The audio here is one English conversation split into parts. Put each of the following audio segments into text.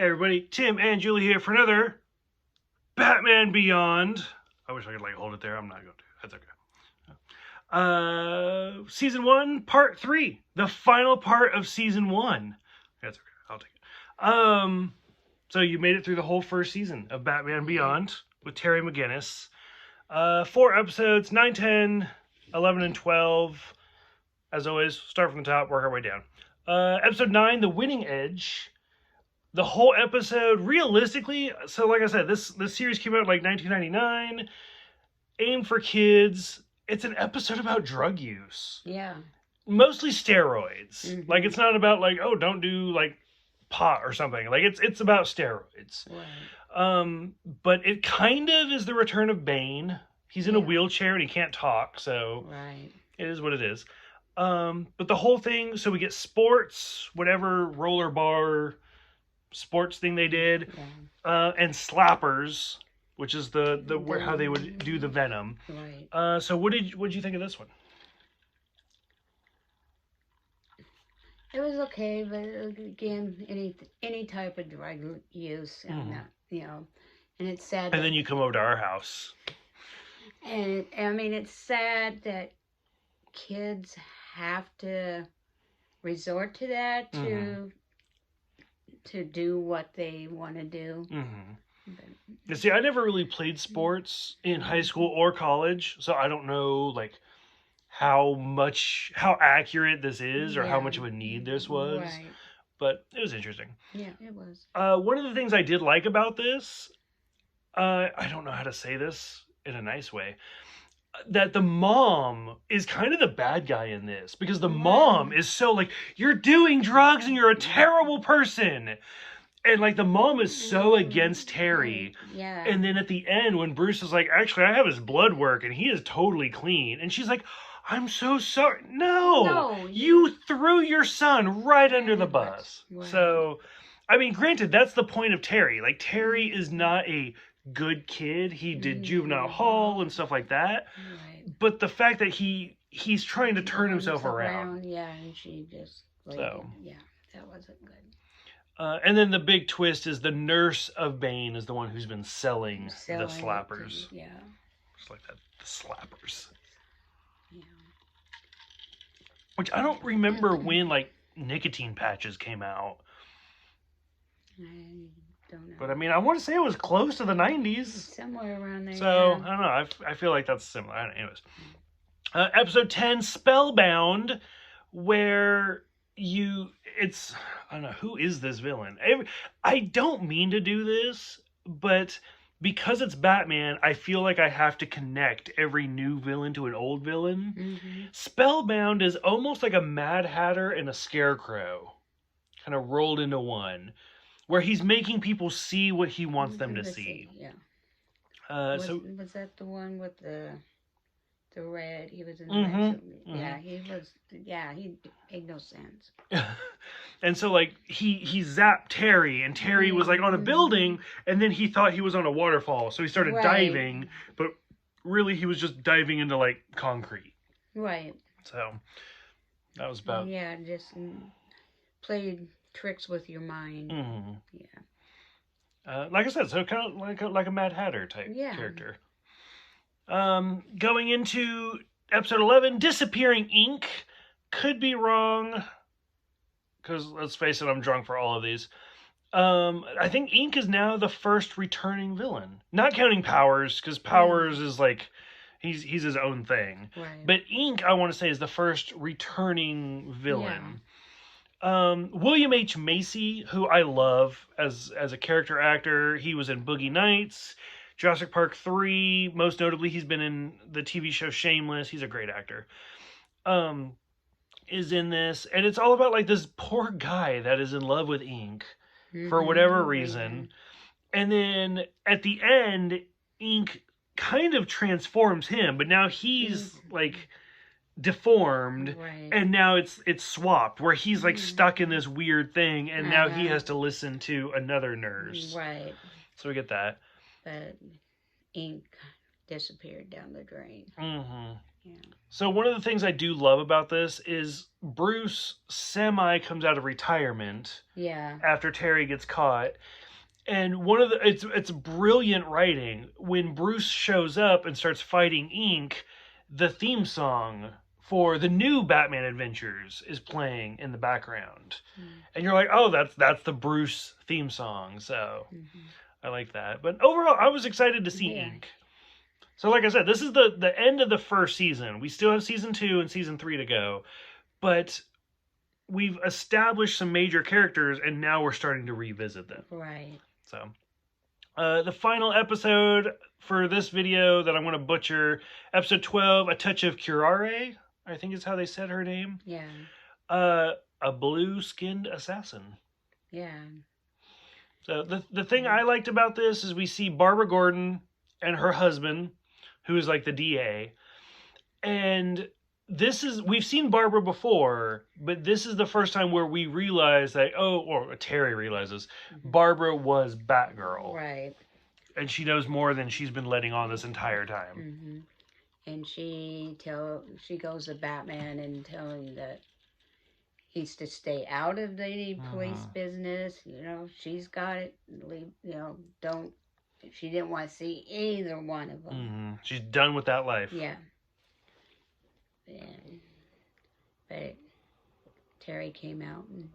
Hey everybody, Tim and Julie here for another Batman Beyond. I wish I could hold it there. I'm not going to. That's okay. Season 1, Part 3. The final part of Season 1. That's okay. I'll take it. So you made it through the whole first season of Batman Beyond with Terry McGinnis. 4 episodes, 9, 10, 11, and 12. As always, start from the top, work our way down. Episode 9, The Winning Edge. The whole episode, realistically, so like I said, this series came out in 1999, aimed for kids. It's an episode about drug use. Yeah. Mostly steroids. Mm-hmm. It's not about don't do pot or something. It's about steroids. Right. But it kind of is the return of Bane. He's in a wheelchair and he can't talk, so right. It is what it is. But the whole thing, so we get sports, whatever roller bar sports thing they did, and slappers, which is the how they would do the Venom. Right. So what did you think of this one? It was okay, but again, any type of drug use, and and it's sad. And then you come over to our house. And I mean, it's sad that kids have to resort to that to do what they want to do. You see, I never really played sports in high school or college, so I don't know how accurate this is or how much of a need this was. Right. But it was interesting. Yeah, it was. One of the things I did like about this, I don't know how to say this in a nice way, that the mom is kind of the bad guy in this, because the mom is so you're doing drugs and you're a terrible person. And the mom is so against Terry. Yeah. And then at the end, when Bruce is like, actually, I have his blood work and he is totally clean. And she's like, I'm so sorry. No, you threw your son right under the bus. Right. So, I mean, granted, that's the point of Terry. Terry is not a good kid. He did juvenile hall and stuff like that. Right. But the fact that he's trying to turn himself around. Yeah, and she just that wasn't good. And then the big twist is the nurse of Bane is the one who's been selling the slappers. Yeah. Just like that, the slappers. Yeah. Which I don't remember when nicotine patches came out. I don't know. But I mean, I want to say it was close to the 90s. Somewhere around there. So, I don't know. I feel like that's similar. Anyways. Episode 10, Spellbound, where I don't know, who is this villain? I don't mean to do this, but because it's Batman, I feel like I have to connect every new villain to an old villain. Spellbound is almost like a Mad Hatter and a Scarecrow, kind of rolled into one, where he's making people see what he wants them to see. Yeah. Was that the one with the red? He was in the red. Yeah, he was. Yeah, he made no sense. And so he zapped Terry, and Terry was on a building, and then he thought he was on a waterfall, so he started diving, but really he was just diving into concrete. Right. So that was about. Yeah, just played tricks with your mind. Yeah. Like I said, so kind of like a Mad Hatter type character. Going into episode 11, Disappearing Inque. Could be wrong, because let's face it, I'm drunk for all of these. I think Inque is now the first returning villain, not counting Powers, because Powers is he's his own thing. Right. But Inque, I want to say, is the first returning villain. Yeah. William H. Macy, who I love as a character actor, he was in Boogie Nights, Jurassic Park 3, most notably he's been in the TV show Shameless. He's a great actor. Is in this, and it's all about this poor guy that is in love with Inque for whatever reason. And then at the end, Inque kind of transforms him, but now he's deformed, and now it's swapped, where he's stuck in this weird thing, and now he has to listen to another nurse. Right. So we get that. But Inque disappeared down the drain. Yeah. So one of the things I do love about this is Bruce comes out of retirement. Yeah. After Terry gets caught. And one of the it's brilliant writing. When Bruce shows up and starts fighting Inque, the theme song for the new Batman Adventures is playing in the background. And you're like, oh, that's the Bruce theme song. So I like that. But overall, I was excited to see Inque. So like I said, this is the end of the first season. We still have season 2 and season 3 to go. But we've established some major characters, and now we're starting to revisit them. Right. So, the final episode for this video that I'm going to butcher, episode 12, A Touch of Curare, I think is how they said her name. Yeah. A blue-skinned assassin. Yeah. So the thing I liked about this is we see Barbara Gordon and her husband, who is like the DA, and we've seen Barbara before, but this is the first time where we realize that, or Terry realizes, Barbara was Batgirl. Right. And she knows more than she's been letting on this entire time. And she goes to Batman and telling him that he's to stay out of the police business. You know, she's got it. She didn't want to see either one of them. She's done with that life. Yeah. But Terry came out and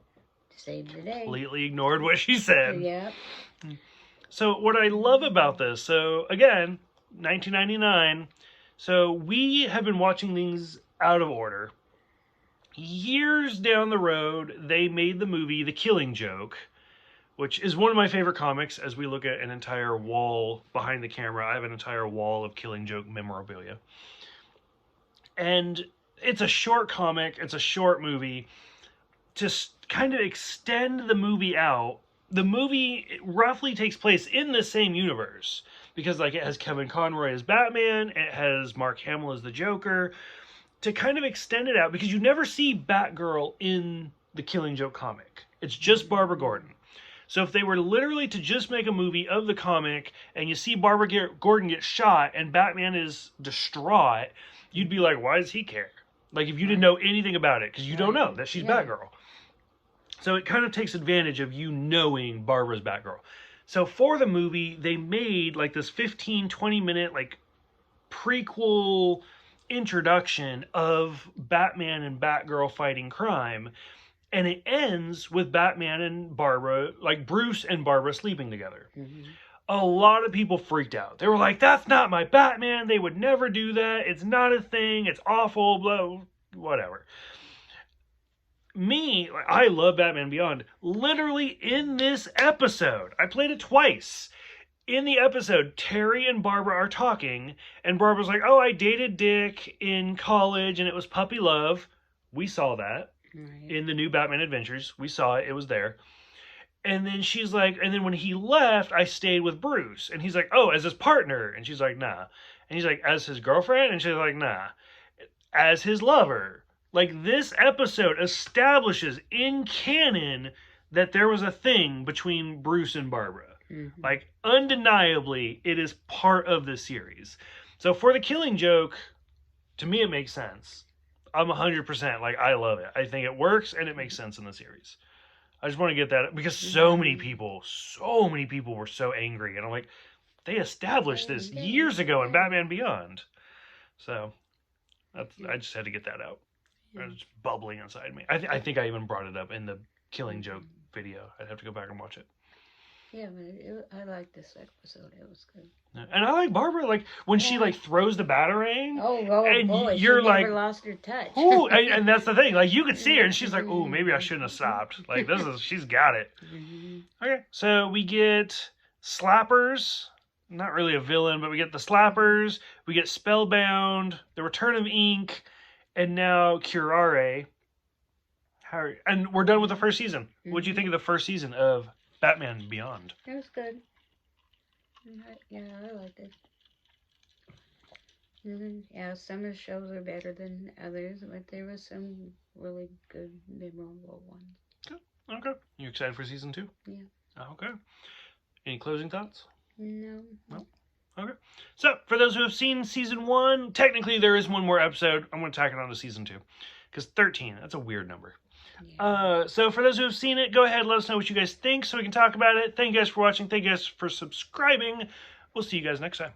saved the day. Completely ignored what she said. Yep. So what I love about this, so again, 1999, so we have been watching things out of order. Years down the road, they made the movie The Killing Joke, which is one of my favorite comics. As we look at an entire wall behind the camera, I have an entire wall of Killing Joke memorabilia. And it's a short comic, it's a short movie. To kind of extend the movie out, the movie roughly takes place in the same universe. Because like it has Kevin Conroy as Batman, it has Mark Hamill as the Joker. To kind of extend it out, because you never see Batgirl in the Killing Joke comic. It's just Barbara Gordon. So if they were literally to just make a movie of the comic, and you see Barbara Gordon get shot, and Batman is distraught, you'd be like, why does he care? Like, if you didn't know anything about it, because you don't know that she's Batgirl. So it kind of takes advantage of you knowing Barbara's Batgirl. So for the movie, they made, like, this 15, 20-minute, like, prequel introduction of Batman and Batgirl fighting crime. And it ends with Batman and Barbara, like Bruce and Barbara sleeping together. A lot of people freaked out. They were like, that's not my Batman. They would never do that. It's not a thing. It's awful, blah, whatever. Me, I love Batman Beyond. Literally in this episode, I played it twice. In the episode, Terry and Barbara are talking, and Barbara's like, oh, I dated Dick in college, and it was puppy love. We saw that. Right. In the new Batman Adventures. We saw it. It was there. And then she's like, and then when he left, I stayed with Bruce. And he's like, oh, as his partner. And she's like, nah. And he's like, as his girlfriend? And she's like, nah. As his lover. Like, this episode establishes in canon that there was a thing between Bruce and Barbara. Like, undeniably, it is part of the series. So for The Killing Joke, to me, it makes sense. I'm 100%, like, I love it. I think it works, and it makes sense in the series. I just want to get that, because so many people were so angry. And I'm like, they established this years ago in Batman Beyond. So, I just had to get that out. It was just bubbling inside me. I think I even brought it up in the Killing Joke video. I'd have to go back and watch it. Yeah, but I liked this episode. It was good. And I like Barbara, like, when she, like, throws the Batarang. And boy, you're she never lost her touch. Ooh, and that's the thing. Like, you could see her, and she's like, ooh, maybe I shouldn't have stopped. Like, she's got it. Okay, so we get Slappers. Not really a villain, but we get the Slappers. We get Spellbound, The Return of Inque, and now Curare. And we're done with the first season. What do you think of the first season of Batman Beyond? It was good. Yeah, I liked it. Yeah, some of the shows are better than others, but there were some really good, memorable ones. Okay. You excited for season 2? Yeah. Okay. Any closing thoughts? No. Okay. So, for those who have seen season 1, technically there is one more episode. I'm going to tack it on to season 2. Because 13, that's a weird number. Yeah. So for those who have seen it, go ahead, let us know what you guys think so we can talk about it. Thank you guys for watching. Thank you guys for subscribing. We'll see you guys next time.